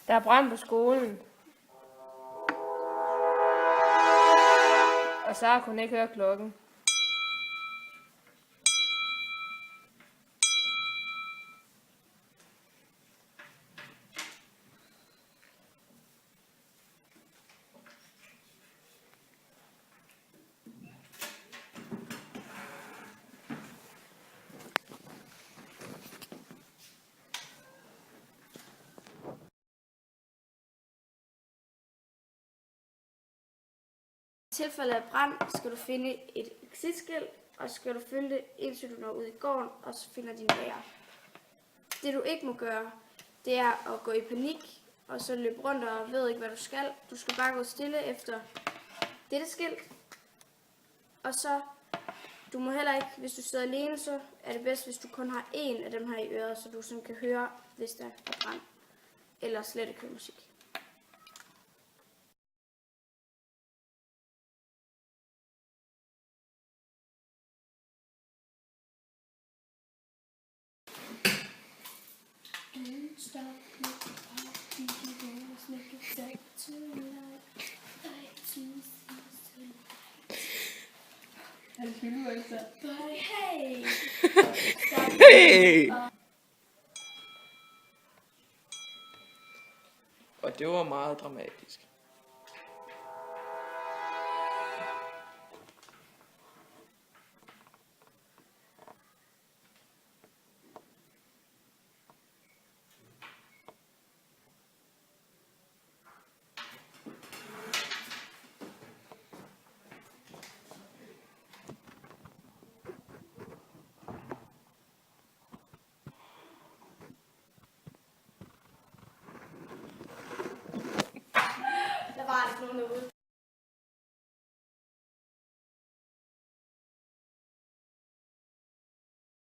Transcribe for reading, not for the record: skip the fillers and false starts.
Der er brand på skolen. Og Sara kunne ikke høre klokken. I tilfælde af brand skal du finde et exitskilt, og så skal du følge det, indtil du når ud i gården, og så finder din lærer. Det du ikke må gøre, det er at gå i panik, og så løbe rundt og ved ikke, hvad du skal. Du skal bare gå stille efter dette skilt. Og så, du må heller ikke, hvis du sidder alene, så er det bedst, hvis du kun har én af dem her i øret, så du sådan kan høre, hvis der er brand, eller slet ikke høre musik. Hey! Og det var meget dramatisk.